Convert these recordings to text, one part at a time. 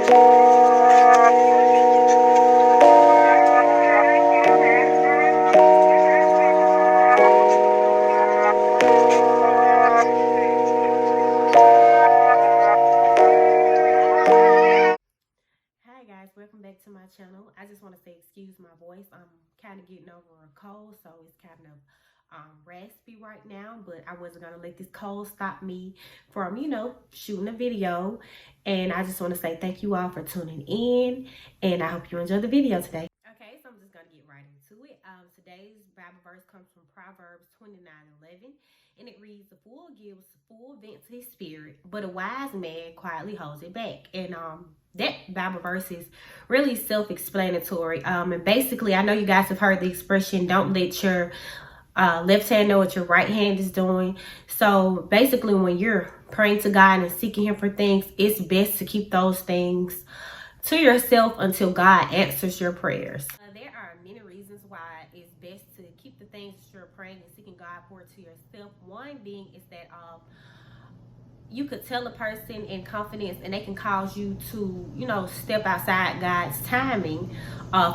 Hi guys, welcome back to my channel. I just want to say excuse my voice. I'm kind of getting over a cold, so it's kind of raspy right now, but I wasn't going to let this cold stop me from, shooting a video. And I just want to say thank you all for tuning in, and I hope you enjoy the video today. Okay, so I'm just going to get right into it. Today's Bible verse comes from Proverbs 29:11, and it reads, "The fool gives full vent to his spirit, but a wise man quietly holds it back." And that Bible verse is really self-explanatory. And basically, I know you guys have heard the expression, don't let your left hand know what your right hand is doing. So basically, when you're praying to God and seeking him for things, it's best to keep those things to yourself until God answers your prayers. There are many reasons why it's best to keep the things that you're praying and seeking God for to yourself. One being is that you could tell a person in confidence and they can cause you to, step outside God's timing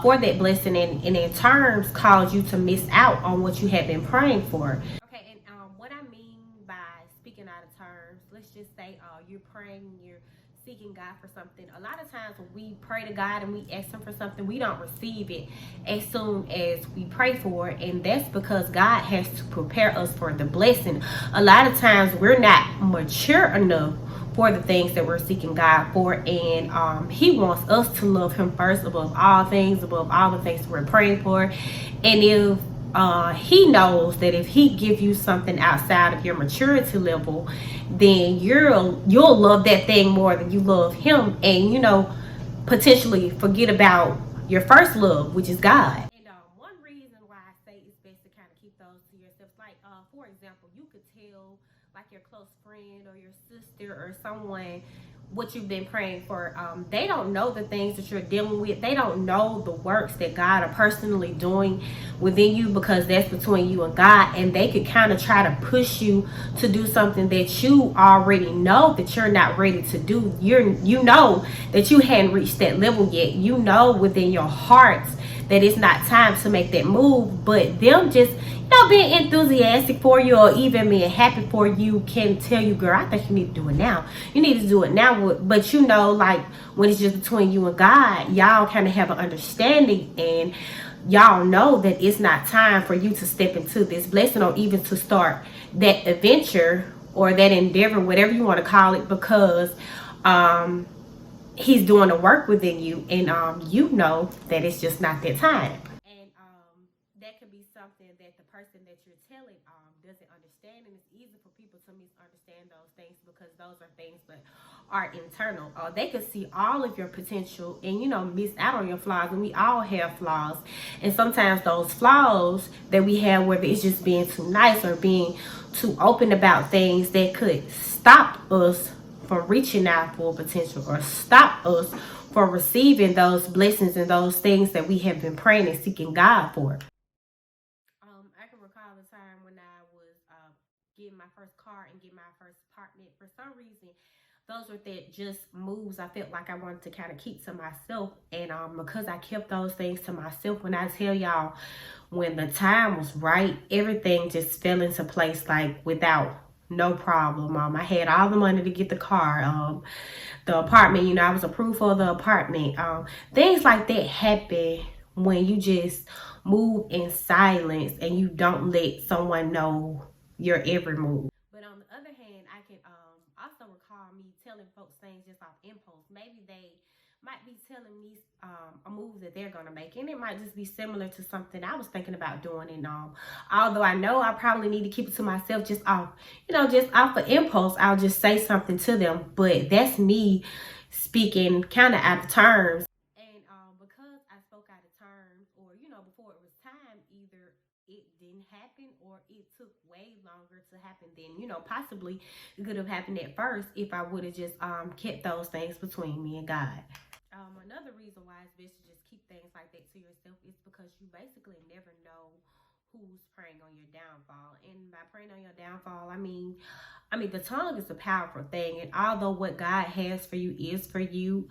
for that blessing, and in terms cause you to miss out on what you have been praying for. Okay, and what I mean by speaking out of terms, let's just say you're praying, you're seeking God for something. A lot of times when we pray to God and we ask him for something, we don't receive it as soon as we pray for it, and that's because God has to prepare us for the blessing. A lot of times we're not mature enough for the things that we're seeking God for, and he wants us to love him first above all things, above all the things we're praying for. And if he knows that if he give you something outside of your maturity level, then you'll love that thing more than you love him, and potentially forget about your first love, which is God. And one reason why I say it's best to kind of keep those to yourself, like for example, you could tell like your close friend or your sister or someone what you've been praying for. They don't know the things that you're dealing with. They don't know the works that God are personally doing within you, because that's between you and God, and they could kind of try to push you to do something that you already know that you're not ready to do. You know that you hadn't reached that level yet. You know within your heart that it's not time to make that move, but them just being enthusiastic for you or even being happy for you can tell you, girl, I think you need to do it now. You need to do it now. But like when it's just between you and God, y'all kind of have an understanding, and y'all know that it's not time for you to step into this blessing or even to start that adventure or that endeavor, whatever you want to call it, because he's doing the work within you, and you know that it's just not that time. And that could be something that the person that you're telling doesn't understand, and it's easy for people to misunderstand those things because those are things that are internal. They could see all of your potential and miss out on your flaws, and we all have flaws, and sometimes those flaws that we have, whether it's just being too nice or being too open about things, that could stop us from reaching our full potential or stop us from receiving those blessings and those things that we have been praying and seeking God for. I can recall the time when I was getting my first car and getting my first apartment. For some reason, those were just moves I felt like I wanted to kind of keep to myself, and because I kept those things to myself, when I tell y'all, when the time was right, everything just fell into place like without no problem. I had all the money to get the car, the apartment, I was approved for the apartment. Things like that happen when you just move in silence and you don't let someone know your every move. But on the other hand, I can also recall me telling folks things just off impulse. Maybe they might be telling me a move that they're gonna make, and it might just be similar to something I was thinking about doing. And although I know I probably need to keep it to myself, just off of impulse, I'll just say something to them. But that's me speaking kind of out of terms. And because I spoke out of terms, or before it was time, either it didn't happen or it took way longer to happen than possibly it could have happened at first if I would have just kept those things between me and God. Another reason why it's best to just keep things like that to yourself is because you basically never know who's preying on your downfall. And by preying on your downfall, I mean the tongue is a powerful thing, and although what God has for you is for you,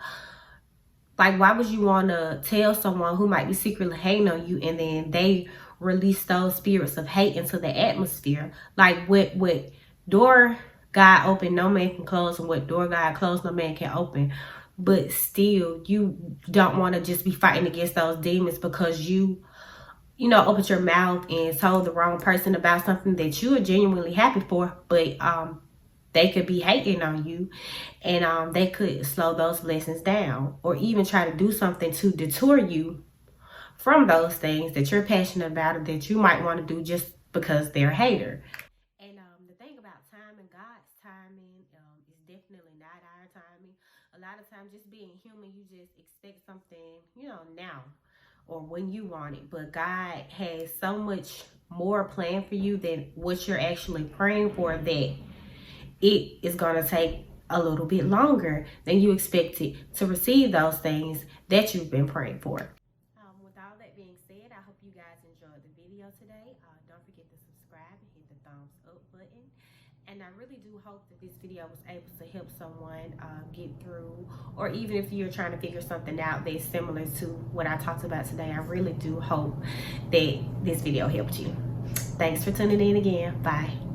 Like, why would you want to tell someone who might be secretly hating on you and then they release those spirits of hate into the atmosphere? Like, what door God opened, no man can close, and what door God closed, no man can open. But still, you don't want to just be fighting against those demons because you opened your mouth and told the wrong person about something that you are genuinely happy for, but they could be hating on you, and they could slow those blessings down, or even try to do something to deter you from those things that you're passionate about or that you might want to do just because they're a hater. And the thing about timing, God's timing is definitely not our timing. A lot of times, just being human, you just expect something, now or when you want it. But God has so much more planned for you than what you're actually praying for, that it is going to take a little bit longer than you expected to receive those things that you've been praying for. With all that being said, I hope you guys enjoyed the video today. Don't forget to subscribe and hit the thumbs up button. And I really do hope that this video was able to help someone get through, or even if you're trying to figure something out that's similar to what I talked about today, I really do hope that this video helped you. Thanks for tuning in again. Bye.